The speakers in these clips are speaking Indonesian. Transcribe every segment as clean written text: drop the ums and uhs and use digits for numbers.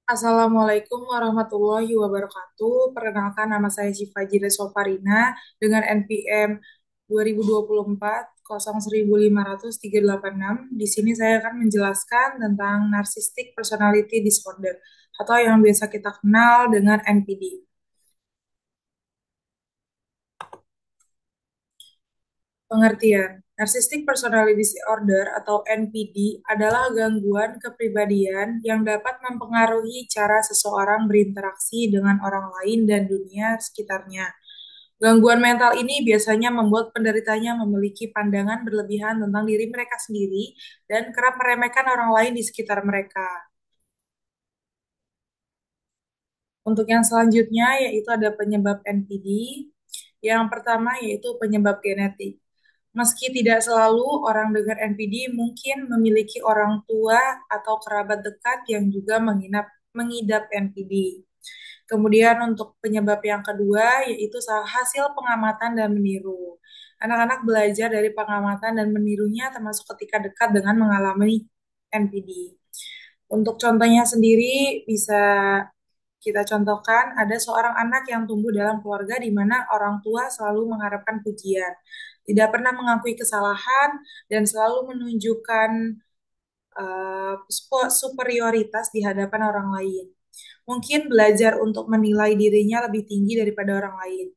Assalamualaikum warahmatullahi wabarakatuh. Perkenalkan nama saya Syifa Jira Sofarina dengan NPM 2024 01536. Di sini saya akan menjelaskan tentang Narcissistic Personality Disorder atau yang biasa kita kenal dengan NPD. Pengertian, Narcissistic Personality Disorder atau NPD adalah gangguan kepribadian yang dapat mempengaruhi cara seseorang berinteraksi dengan orang lain dan dunia sekitarnya. Gangguan mental ini biasanya membuat penderitanya memiliki pandangan berlebihan tentang diri mereka sendiri dan kerap meremehkan orang lain di sekitar mereka. Untuk yang selanjutnya yaitu ada penyebab NPD. Yang pertama yaitu penyebab genetik. Meski tidak selalu orang dengan NPD mungkin memiliki orang tua atau kerabat dekat yang juga mengidap NPD. Kemudian untuk penyebab yang kedua yaitu hasil pengamatan dan meniru. Anak-anak belajar dari pengamatan dan menirunya termasuk ketika dekat dengan mengalami NPD. Untuk contohnya sendiri bisa kita contohkan ada seorang anak yang tumbuh dalam keluarga di mana orang tua selalu mengharapkan pujian, tidak pernah mengakui kesalahan dan selalu menunjukkan superioritas di hadapan orang lain. Mungkin belajar untuk menilai dirinya lebih tinggi daripada orang lain.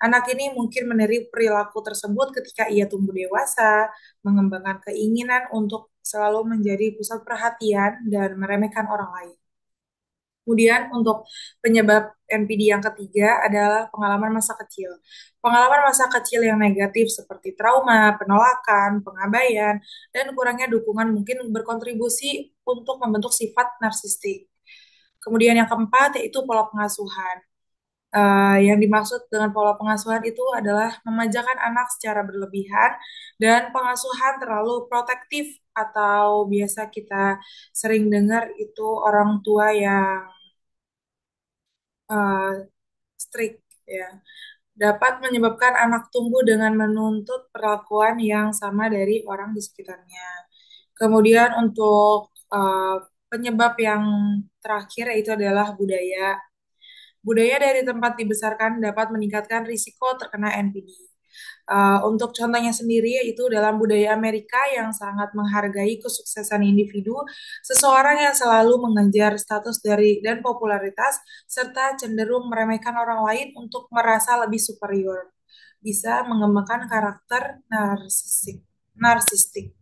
Anak ini mungkin meniru perilaku tersebut ketika ia tumbuh dewasa, mengembangkan keinginan untuk selalu menjadi pusat perhatian dan meremehkan orang lain. Kemudian untuk penyebab NPD yang ketiga adalah pengalaman masa kecil. Pengalaman masa kecil yang negatif seperti trauma, penolakan, pengabaian, dan kurangnya dukungan mungkin berkontribusi untuk membentuk sifat narsistik. Kemudian yang keempat yaitu pola pengasuhan. Yang dimaksud dengan pola pengasuhan itu adalah memanjakan anak secara berlebihan dan pengasuhan terlalu protektif atau biasa kita sering dengar itu orang tua yang uh, strict ya dapat menyebabkan anak tumbuh dengan menuntut perlakuan yang sama dari orang di sekitarnya. Kemudian untuk penyebab yang terakhir yaitu adalah budaya. Budaya dari tempat dibesarkan dapat meningkatkan risiko terkena NPD. Untuk contohnya sendiri yaitu dalam budaya Amerika yang sangat menghargai kesuksesan individu, seseorang yang selalu mengejar status dari dan popularitas serta cenderung meremehkan orang lain untuk merasa lebih superior, bisa mengembangkan karakter narsistik.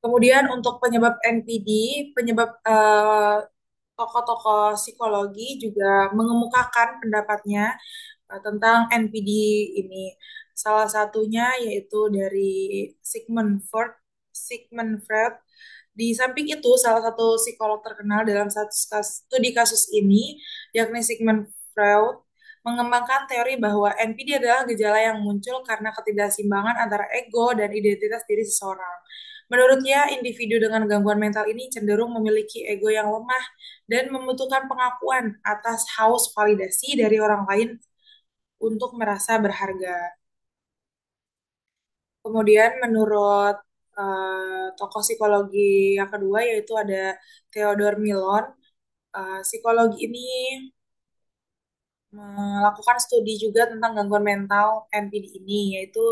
Kemudian untuk penyebab NPD, penyebab tokoh-tokoh psikologi juga mengemukakan pendapatnya tentang NPD ini. Salah satunya yaitu dari Sigmund Freud. Sigmund Freud. Di samping itu, salah satu psikolog terkenal dalam studi kasus ini, yakni Sigmund Freud, mengembangkan teori bahwa NPD adalah gejala yang muncul karena ketidakseimbangan antara ego dan identitas diri seseorang. Menurutnya, individu dengan gangguan mental ini cenderung memiliki ego yang lemah dan membutuhkan pengakuan atas haus validasi dari orang lain untuk merasa berharga. Kemudian menurut tokoh psikologi yang kedua yaitu ada Theodore Millon. Psikologi ini melakukan studi juga tentang gangguan mental NPD ini, yaitu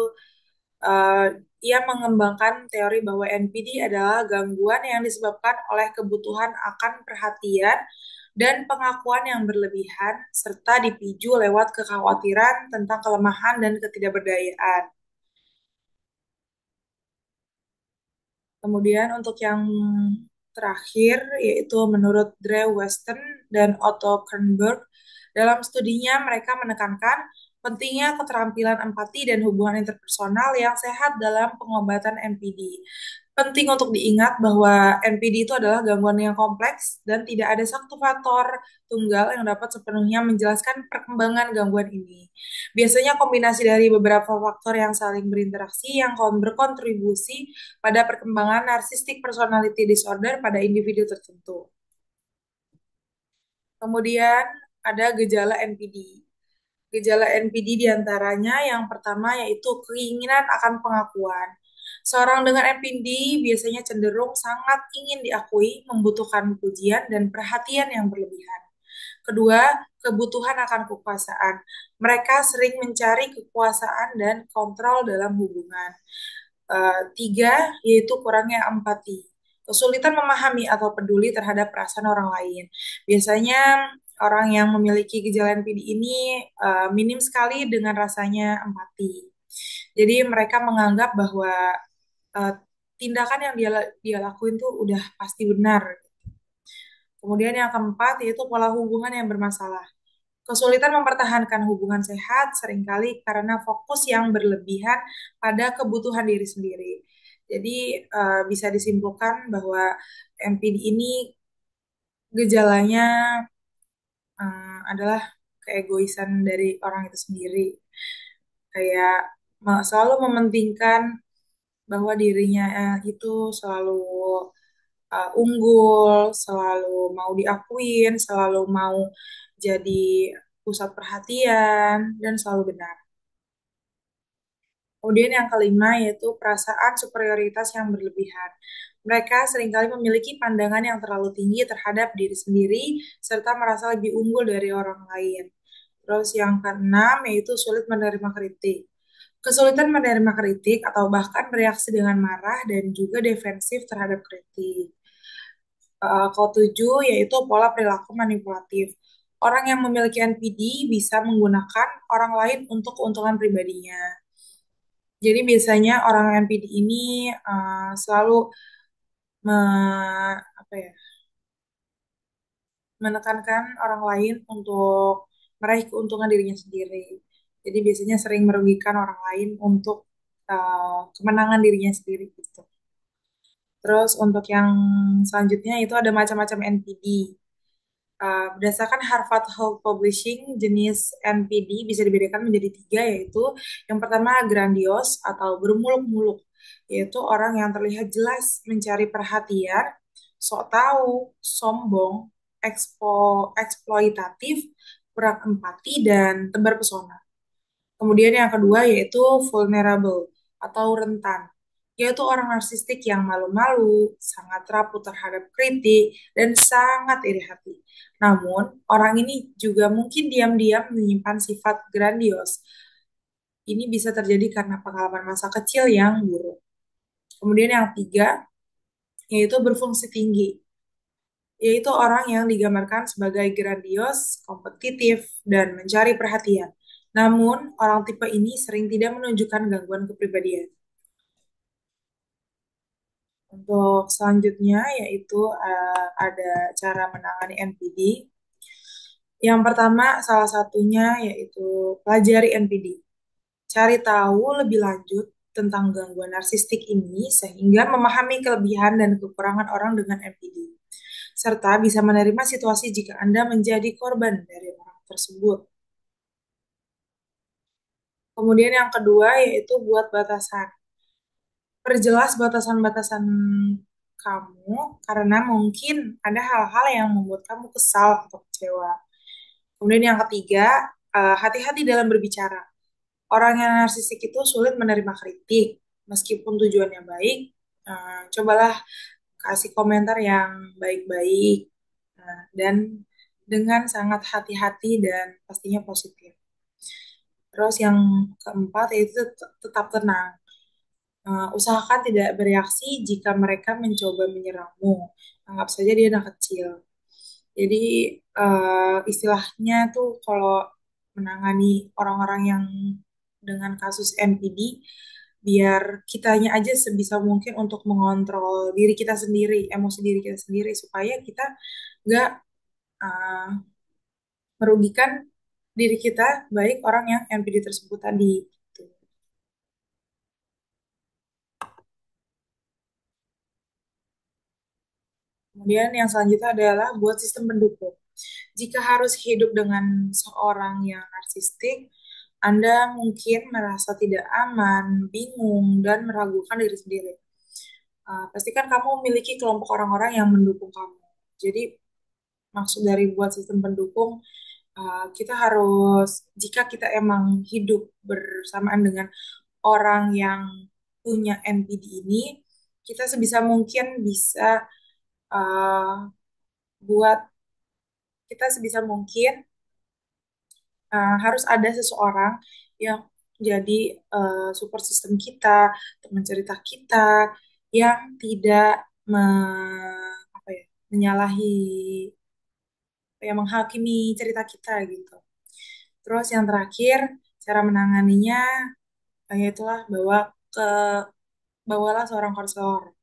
uh, ia mengembangkan teori bahwa NPD adalah gangguan yang disebabkan oleh kebutuhan akan perhatian dan pengakuan yang berlebihan, serta dipicu lewat kekhawatiran tentang kelemahan dan ketidakberdayaan. Kemudian untuk yang terakhir, yaitu menurut Drew Weston dan Otto Kernberg, dalam studinya mereka menekankan pentingnya keterampilan empati dan hubungan interpersonal yang sehat dalam pengobatan NPD. Penting untuk diingat bahwa NPD itu adalah gangguan yang kompleks dan tidak ada satu faktor tunggal yang dapat sepenuhnya menjelaskan perkembangan gangguan ini. Biasanya kombinasi dari beberapa faktor yang saling berinteraksi yang berkontribusi pada perkembangan narcissistic personality disorder pada individu tertentu. Kemudian ada gejala NPD. Gejala NPD diantaranya yang pertama yaitu keinginan akan pengakuan. Seorang dengan NPD biasanya cenderung sangat ingin diakui, membutuhkan pujian dan perhatian yang berlebihan. Kedua, kebutuhan akan kekuasaan. Mereka sering mencari kekuasaan dan kontrol dalam hubungan. Tiga, yaitu kurangnya empati. Kesulitan memahami atau peduli terhadap perasaan orang lain. Biasanya orang yang memiliki gejala NPD ini minim sekali dengan rasanya empati. Jadi mereka menganggap bahwa uh, tindakan yang dia lakuin tuh udah pasti benar. Kemudian yang keempat yaitu pola hubungan yang bermasalah. Kesulitan mempertahankan hubungan sehat seringkali karena fokus yang berlebihan pada kebutuhan diri sendiri. Jadi bisa disimpulkan bahwa MPD ini gejalanya adalah keegoisan dari orang itu sendiri. Kayak selalu mementingkan bahwa dirinya itu selalu unggul, selalu mau diakuin, selalu mau jadi pusat perhatian, dan selalu benar. Kemudian yang kelima yaitu perasaan superioritas yang berlebihan. Mereka seringkali memiliki pandangan yang terlalu tinggi terhadap diri sendiri, serta merasa lebih unggul dari orang lain. Terus yang keenam yaitu sulit menerima kritik. Kesulitan menerima kritik atau bahkan bereaksi dengan marah dan juga defensif terhadap kritik. Ketujuh yaitu pola perilaku manipulatif. Orang yang memiliki NPD bisa menggunakan orang lain untuk keuntungan pribadinya. Jadi biasanya orang NPD ini selalu apa ya, menekankan orang lain untuk meraih keuntungan dirinya sendiri. Jadi biasanya sering merugikan orang lain untuk kemenangan dirinya sendiri gitu. Terus untuk yang selanjutnya itu ada macam-macam NPD. Berdasarkan Harvard Health Publishing, jenis NPD bisa dibedakan menjadi tiga, yaitu yang pertama grandios atau bermuluk-muluk, yaitu orang yang terlihat jelas mencari perhatian, sok tahu, sombong, eksploitatif, kurang empati, dan tebar pesona. Kemudian yang kedua yaitu vulnerable atau rentan, yaitu orang narsistik yang malu-malu, sangat rapuh terhadap kritik, dan sangat iri hati. Namun, orang ini juga mungkin diam-diam menyimpan sifat grandios. Ini bisa terjadi karena pengalaman masa kecil yang buruk. Kemudian yang tiga, yaitu berfungsi tinggi, yaitu orang yang digambarkan sebagai grandios, kompetitif, dan mencari perhatian. Namun, orang tipe ini sering tidak menunjukkan gangguan kepribadian. Untuk selanjutnya yaitu ada cara menangani NPD. Yang pertama, salah satunya yaitu pelajari NPD. Cari tahu lebih lanjut tentang gangguan narsistik ini sehingga memahami kelebihan dan kekurangan orang dengan NPD. Serta bisa menerima situasi jika Anda menjadi korban dari orang tersebut. Kemudian yang kedua yaitu buat batasan. Perjelas batasan-batasan kamu karena mungkin ada hal-hal yang membuat kamu kesal atau kecewa. Kemudian yang ketiga, hati-hati dalam berbicara. Orang yang narsistik itu sulit menerima kritik, meskipun tujuannya baik. Cobalah kasih komentar yang baik-baik dan dengan sangat hati-hati dan pastinya positif. Terus yang keempat yaitu tetap tenang. Usahakan tidak bereaksi jika mereka mencoba menyerangmu. Anggap saja dia anak kecil. Jadi istilahnya tuh kalau menangani orang-orang yang dengan kasus NPD, biar kitanya aja sebisa mungkin untuk mengontrol diri kita sendiri, emosi diri kita sendiri, supaya kita nggak uh, merugikan diri kita, baik orang yang NPD tersebut tadi. Gitu. Kemudian yang selanjutnya adalah buat sistem pendukung. Jika harus hidup dengan seorang yang narsistik, Anda mungkin merasa tidak aman, bingung, dan meragukan diri sendiri. Pastikan kamu memiliki kelompok orang-orang yang mendukung kamu. Jadi, maksud dari buat sistem pendukung, kita harus, jika kita emang hidup bersamaan dengan orang yang punya NPD ini, kita sebisa mungkin bisa uh, buat kita sebisa mungkin harus ada seseorang yang jadi support system kita, teman cerita kita, yang tidak me, apa ya, menyalahi, yang menghakimi cerita kita gitu. Terus yang terakhir, cara menanganinya, yaitulah bawalah seorang konselor.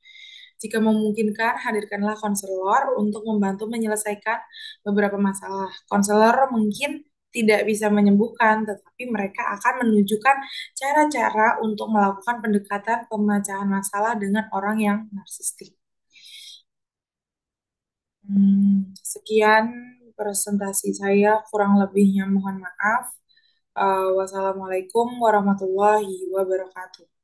Jika memungkinkan, hadirkanlah konselor untuk membantu menyelesaikan beberapa masalah. Konselor mungkin tidak bisa menyembuhkan, tetapi mereka akan menunjukkan cara-cara untuk melakukan pendekatan pemecahan masalah dengan orang yang narsistik. Sekian presentasi saya, kurang lebihnya mohon maaf. Wassalamualaikum warahmatullahi wabarakatuh.